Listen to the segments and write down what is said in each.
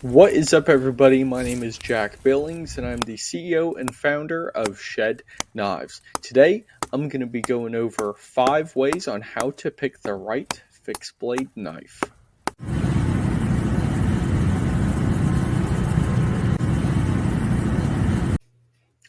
What is up, everybody? My name is Jack Billings, and I'm the CEO and founder of Shedknives. Today, I'm going to be going over 5 ways on how to pick the right fixed blade knife.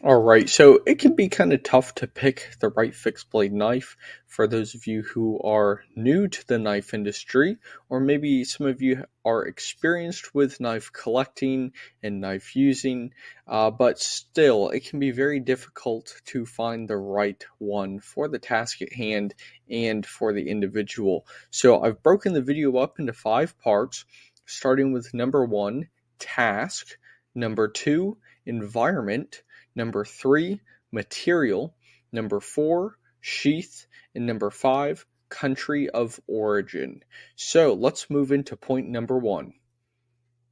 Alright, so it can be kind of tough to pick the right fixed blade knife for those of you who are new to the knife industry, or maybe some of you are experienced with knife collecting and knife using, but still, it can be very difficult to find the right one for the task at hand and for the individual. So I've broken the video up into 5 parts, starting with number 1, task, number 2, environment, number 3, material, number 4, sheath, and number 5, country of origin. So let's move into point number 1.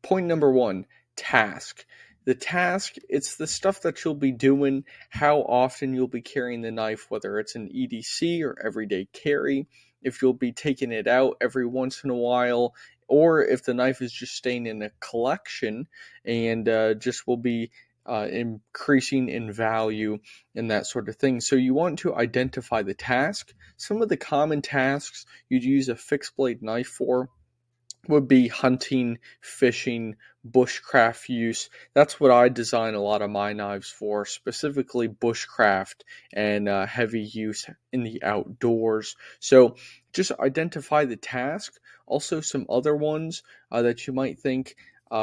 Point number 1, task. The task, it's the stuff that you'll be doing, how often you'll be carrying the knife, whether it's an EDC or everyday carry, if you'll be taking it out every once in a while, or if the knife is just staying in a collection and just will be increasing in value and that sort of thing. So you want to identify the task. Some of the common tasks you'd use a fixed blade knife for would be hunting, fishing, bushcraft use. That's what I design a lot of my knives for, specifically bushcraft and heavy use in the outdoors. So just identify the task. Also, some other ones that you might think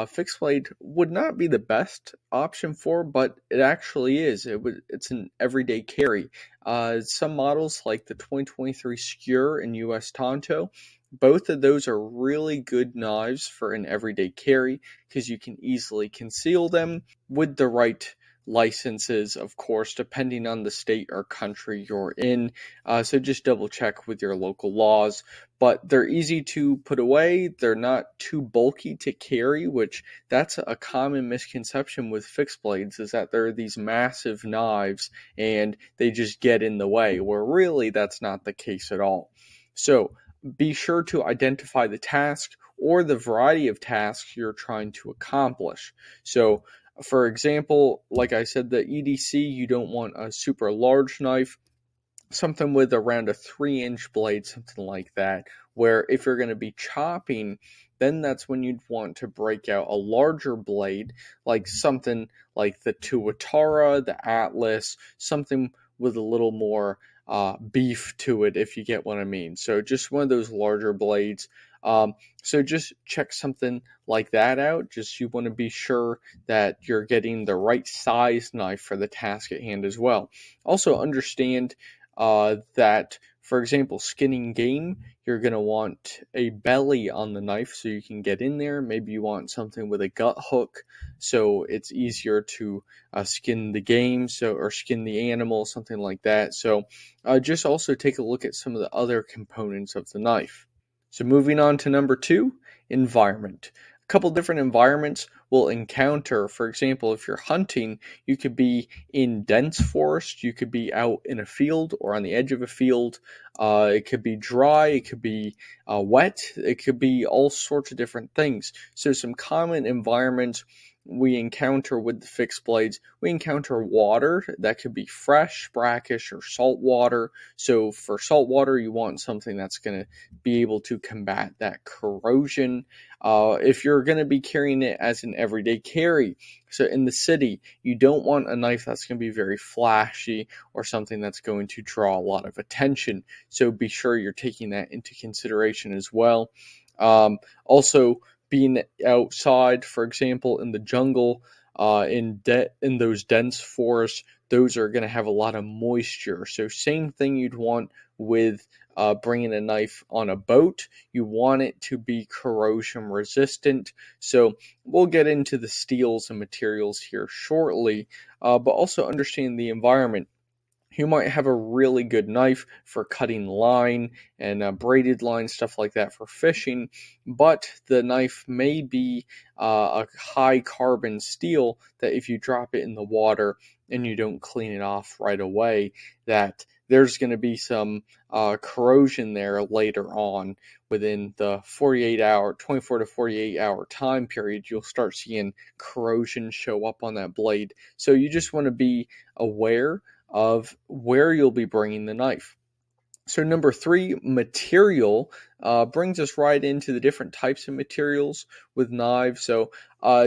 fixed blade would not be the best option for, but it actually is. It's an everyday carry. Some models like the 2023 Skewer and US Tonto, both of those are really good knives for an everyday carry because you can easily conceal them with the right licenses, of course, depending on the state or country you're in. So just double check with your local laws. But they're easy to put away. They're not too bulky to carry, which that's a common misconception with fixed blades, is that they're these massive knives and they just get in the way, where really that's not the case at all. So be sure to identify the task or the variety of tasks you're trying to accomplish. So, for example, like I said, the EDC, you don't want a super large knife, something with around a 3-inch blade, something like that, where if you're going to be chopping, then that's when you'd want to break out a larger blade, like something like the Tuatara, the Atlas, something with a little more beef to it, if you get what I mean. So just one of those larger blades. So just check something like that out. Just you want to be sure that you're getting the right size knife for the task at hand as well. Also understand that, for example, skinning game, you're going to want a belly on the knife so you can get in there. Maybe you want something with a gut hook so it's easier to skin the game, or skin the animal, something like that. So just also take a look at some of the other components of the knife. So moving on to number 2, environment. A couple different environments we'll encounter. For example, if you're hunting, you could be in dense forest, you could be out in a field or on the edge of a field. It could be dry, it could be wet, it could be all sorts of different things. So some common environments we encounter with the fixed blades, we encounter water that could be fresh, brackish, or salt water. So for salt water, you want something that's going to be able to combat that corrosion. If you're going to be carrying it as an everyday carry, so in the city, you don't want a knife that's going to be very flashy or something that's going to draw a lot of attention. So be sure you're taking that into consideration as well. Also, being outside, for example, in the jungle, in those dense forests, those are going to have a lot of moisture. So same thing you'd want with bringing a knife on a boat. You want it to be corrosion resistant. So we'll get into the steels and materials here shortly, but also understand the environment. You might have a really good knife for cutting line and braided line, stuff like that for fishing, but the knife may be a high carbon steel that if you drop it in the water and you don't clean it off right away, that there's going to be some corrosion there later on. Within the 24 to 48 hour time period, you'll start seeing corrosion show up on that blade. So you just want to be aware of where you'll be bringing the knife. So number 3, material, brings us right into the different types of materials with knives. So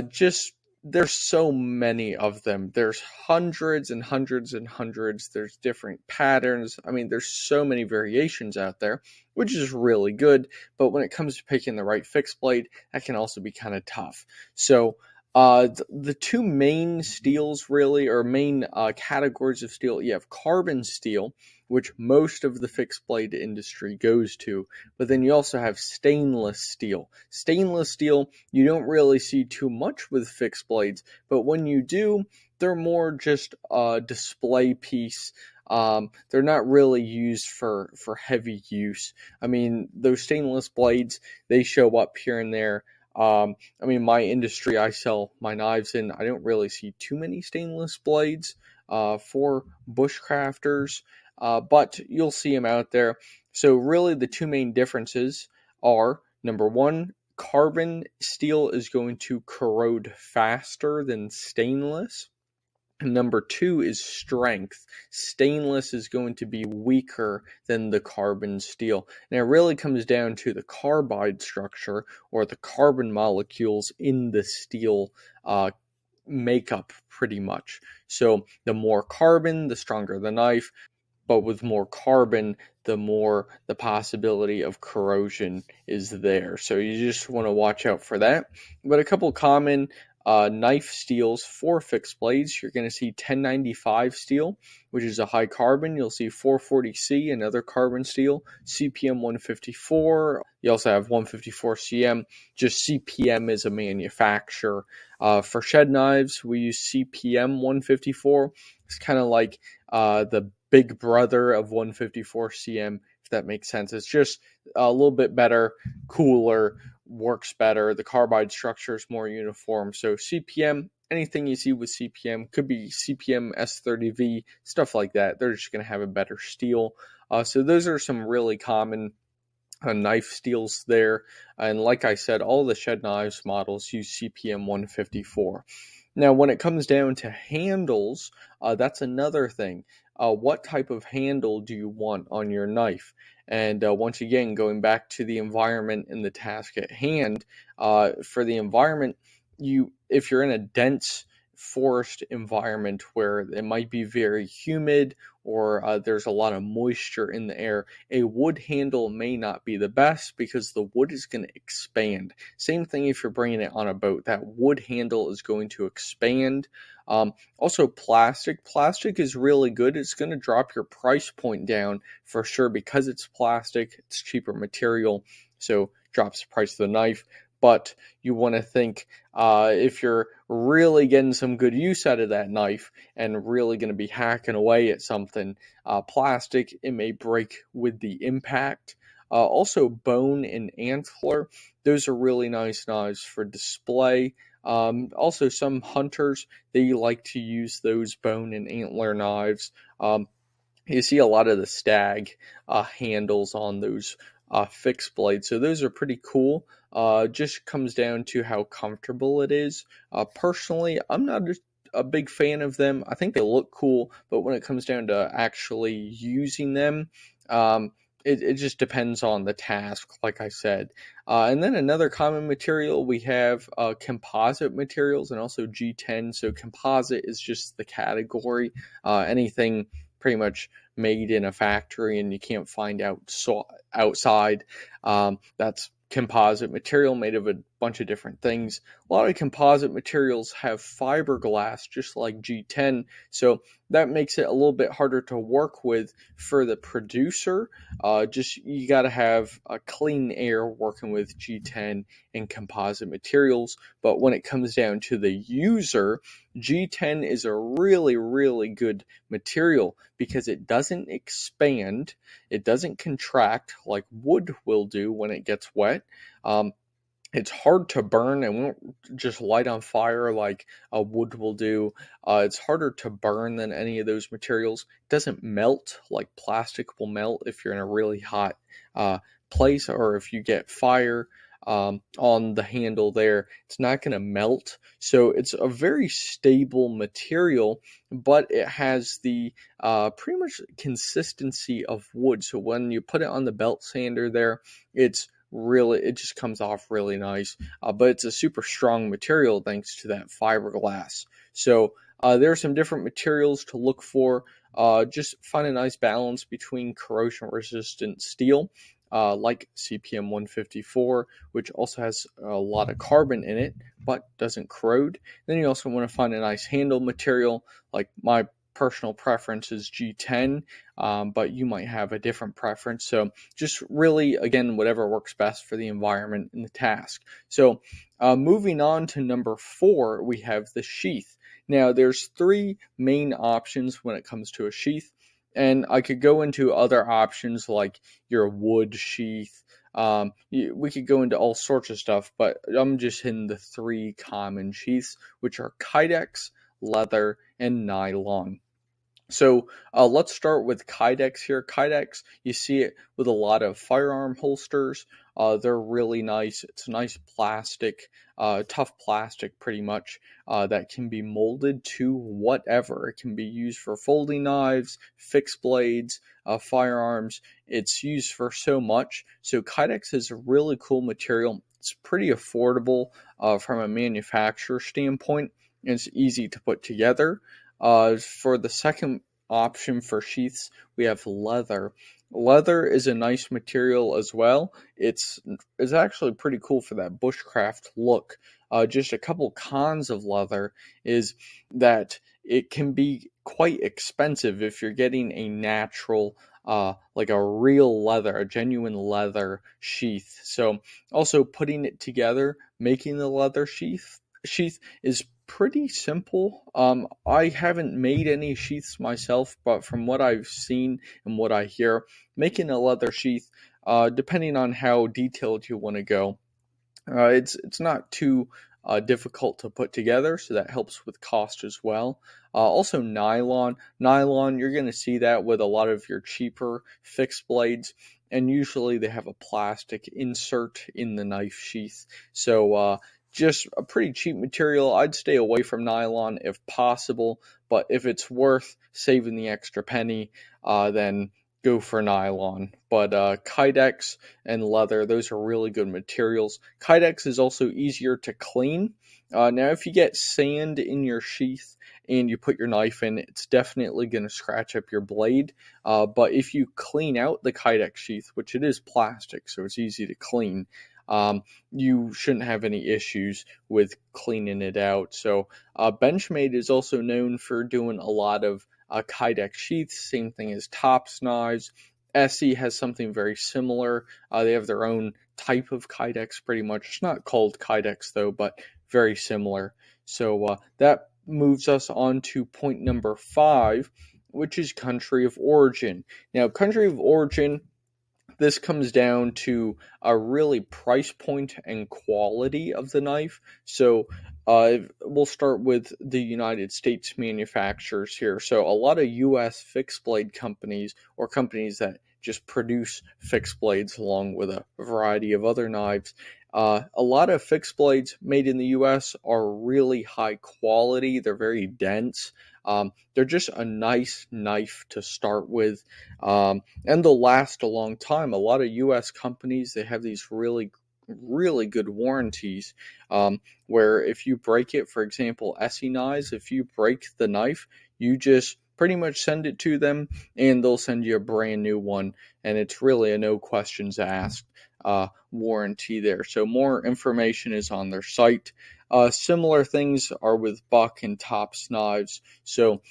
just there's so many of them. There's hundreds and hundreds and hundreds. There's different patterns. I mean, there's so many variations out there, which is really good. But when it comes to picking the right fixed blade, that can also be kind of tough. So the two main steels, really, or main categories of steel, you have carbon steel, which most of the fixed blade industry goes to, but then you also have stainless steel. Stainless steel, you don't really see too much with fixed blades, but when you do, they're more just a display piece. They're not really used for heavy use. I mean, those stainless blades, they show up here and there. I mean, my industry I sell my knives in, I don't really see too many stainless blades for bushcrafters, but you'll see them out there. So really the two main differences are, number 1, carbon steel is going to corrode faster than stainless. Number 2 is strength. Stainless is going to be weaker than the carbon steel. And it really comes down to the carbide structure, or the carbon molecules in the steel makeup, pretty much. So the more carbon, the stronger the knife. But with more carbon, the more the possibility of corrosion is there. So you just want to watch out for that. But a couple common knife steels for fixed blades, you're going to see 1095 steel, which is a high carbon. You'll see 440C, another carbon steel, CPM 154. You also have 154 CM. Just CPM is a manufacturer. For shed knives, we use CPM 154. It's kind of like the big brother of 154 CM, if that makes sense. It's just a little bit better, cooler, works better. The carbide structure is more uniform. So CPM, anything you see with CPM, could be CPM S30V, stuff like that. They're just going to have a better steel. So those are some really common knife steels there. And like I said, all the shed knives models use CPM 154. Now, when it comes down to handles, that's another thing. What type of handle do you want on your knife? And once again, going back to the environment and the task at hand, for the environment, if you're in a dense forest environment where it might be very humid, or there's a lot of moisture in the air, a wood handle may not be the best because the wood is going to expand. Same thing if you're bringing it on a boat. That wood handle is going to expand. Also, plastic is really good. It's going to drop your price point down for sure because it's plastic. It's cheaper material, so drops the price of the knife. But you want to think, if you're really getting some good use out of that knife and really going to be hacking away at something, plastic, it may break with the impact. Also, bone and antler, those are really nice knives for display. Also, some hunters, they like to use those bone and antler knives. You see a lot of the stag handles on those fixed blades, so those are pretty cool. Just comes down to how comfortable it is. Personally, I'm not a big fan of them. I think they look cool, but when it comes down to actually using them, it just depends on the task, like I said. And then another common material, we have composite materials and also G10. So composite is just the category. Anything pretty much made in a factory and you can't find outside. That's composite material made of a bunch of different things. A lot of composite materials have fiberglass, just like G10, so that makes it a little bit harder to work with for the producer. Just you got to have a clean air working with G10 and composite materials. But when it comes down to the user, G10 is a really, really good material because it doesn't expand, it doesn't contract like wood will do when it gets wet. It's hard to burn and won't just light on fire like a wood will do. It's harder to burn than any of those materials. It doesn't melt like plastic will melt if you're in a really hot uh, place, or if you get fire on the handle there. It's not going to melt. So it's a very stable material, but it has the pretty much consistency of wood. So when you put it on the belt sander there, it just comes off really nice. But it's a super strong material thanks to that fiberglass. So there are some different materials to look for. Just find a nice balance between corrosion resistant steel, like CPM 154, which also has a lot of carbon in it but doesn't corrode. Then you also want to find a nice handle material, like my personal preference is G10, but you might have a different preference. So just really, again, whatever works best for the environment and the task. So moving on to number 4, we have the sheath. Now there's 3 main options when it comes to a sheath, and I could go into other options like your wood sheath. We could go into all sorts of stuff, but I'm just hitting the 3 common sheaths, which are Kydex, leather, and nylon. So let's start with Kydex here. Kydex, you see it with a lot of firearm holsters. They're really nice. It's a nice plastic, tough plastic pretty much, that can be molded to whatever. It can be used for folding knives, fixed blades, firearms. It's used for so much. So Kydex is a really cool material. It's pretty affordable from a manufacturer standpoint. It's easy to put together. For the second option for sheaths, we have leather. Leather is a nice material as well. It's actually pretty cool for that bushcraft look. Just a couple cons of leather is that it can be quite expensive if you're getting a natural, like a real leather, a genuine leather sheath. So also putting it together, making the leather sheath is pretty simple. I haven't made any sheaths myself, but from what I've seen and what I hear, making a leather sheath, depending on how detailed you want to go, it's not too difficult to put together, so that helps with cost as well. Also, nylon, you're going to see that with a lot of your cheaper fixed blades, and usually they have a plastic insert in the knife sheath. So just a pretty cheap material. I'd stay away from nylon if possible, but if it's worth saving the extra penny, then go for nylon. But Kydex and leather, those are really good materials. Kydex is also easier to clean. Now, if you get sand in your sheath and you put your knife in, it's definitely going to scratch up your blade. But if you clean out the Kydex sheath, which it is plastic, so it's easy to clean, you shouldn't have any issues with cleaning it out. So Benchmade is also known for doing a lot of Kydex sheaths, same thing as Tops knives. Essie has something very similar. They have their own type of Kydex pretty much. It's not called Kydex though, but very similar. So that moves us on to point number 5, which is country of origin. Now, country of origin, this comes down to a really price point and quality of the knife. So we'll start with the United States manufacturers here. So a lot of U.S. fixed blade companies, or companies that just produce fixed blades along with a variety of other knives, a lot of fixed blades made in the U.S. are really high quality. They're very dense. They're just a nice knife to start with, and they'll last a long time. A lot of U.S. companies, they have these really, really good warranties, where if you break it, for example, Essie knives, if you break the knife, you just pretty much send it to them and they'll send you a brand new one, and it's really a no questions asked warranty there. So more information is on their site. Similar things are with Buck and Tops knives. So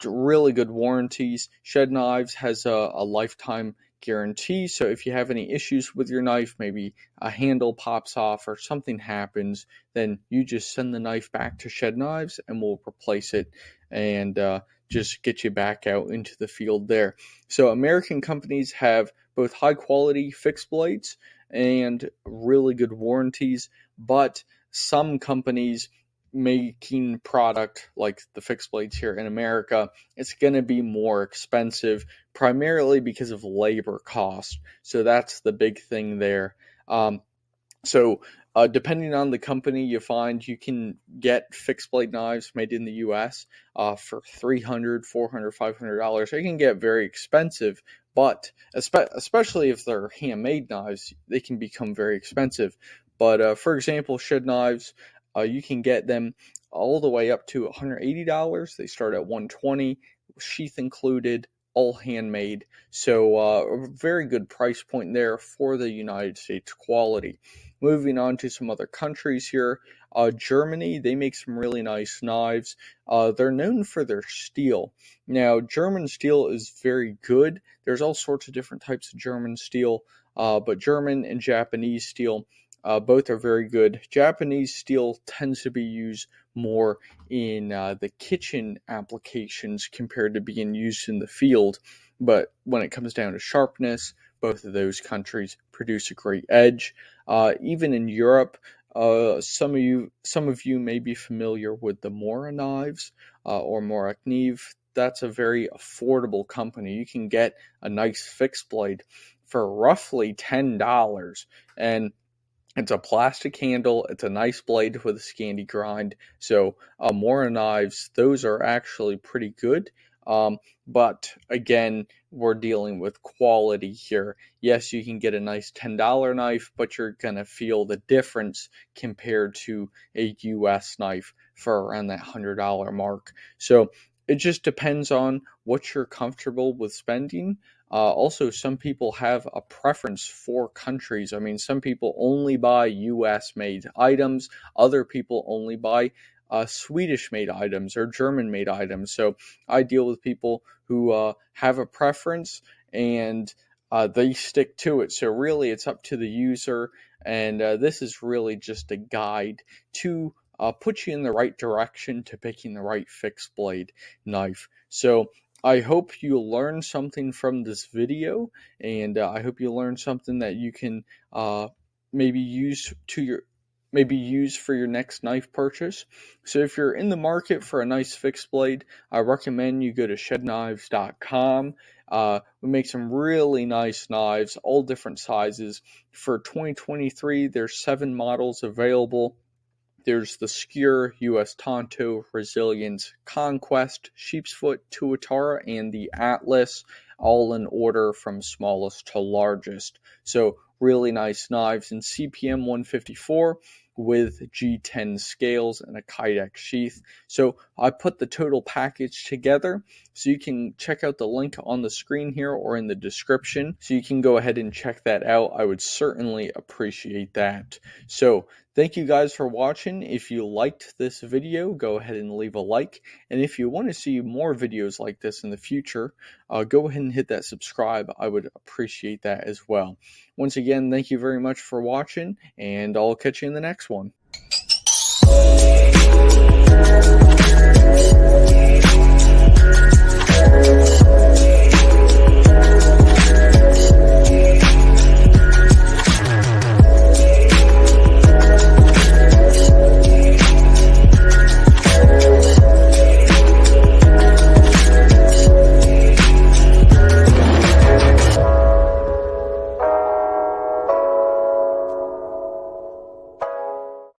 really good warranties. Shedknives has a lifetime guarantee. So if you have any issues with your knife, maybe a handle pops off or something happens, then you just send the knife back to Shedknives and we'll replace it and just get you back out into the field there. So American companies have both high quality fixed blades and really good warranties, but some companies making product like the fixed blades here in America, it's going to be more expensive primarily because of labor cost. So that's the big thing there. So, depending on the company you find, you can get fixed blade knives made in the U.S. For $300, $400, $500. They can get very expensive, but especially if they're handmade knives, they can become very expensive. But for example, shed knives, you can get them all the way up to $180. They start at $120, sheath included, all handmade. So a very good price point there for the United States quality. Moving on to some other countries here. Germany, they make some really nice knives. They're known for their steel. Now, German steel is very good. There's all sorts of different types of German steel, but German and Japanese steel, both are very good. Japanese steel tends to be used more in the kitchen applications compared to being used in the field. But when it comes down to sharpness, both of those countries produce a great edge. Even in Europe, some of you may be familiar with the Mora knives or Mora kniv. That's a very affordable company. You can get a nice fixed blade for roughly $10, and it's a plastic handle. It's a nice blade with a Scandi grind. So Mora knives, those are actually pretty good. But again, we're dealing with quality here. Yes, you can get a nice $10 knife, but you're going to feel the difference compared to a US knife for around that $100 mark. So it just depends on what you're comfortable with spending. Also, some people have a preference for countries. I mean, some people only buy US-made items. Other people only buy Swedish-made items or German-made items. So I deal with people who have a preference, and they stick to it. So really, it's up to the user, and this is really just a guide to put you in the right direction to picking the right fixed blade knife. So I hope you learned something from this video, and I hope you learned something that you can maybe use for your next knife purchase. So if you're in the market for a nice fixed blade, I recommend you go to shedknives.com. We make some really nice knives, all different sizes. For 2023, there's 7 models available. There's the Skewer, US Tonto, Resilience, Conquest, Sheepsfoot, Tuatara, and the Atlas, all in order from smallest to largest. So really nice knives in CPM 154 with G10 scales and a Kydex sheath. So I put the total package together, so you can check out the link on the screen here or in the description. So you can go ahead and check that out. I would certainly appreciate that. So thank you guys for watching. If you liked this video, go ahead and leave a like. And if you want to see more videos like this in the future, go ahead and hit that subscribe. I would appreciate that as well. Once again, thank you very much for watching, and I'll catch you in the next one.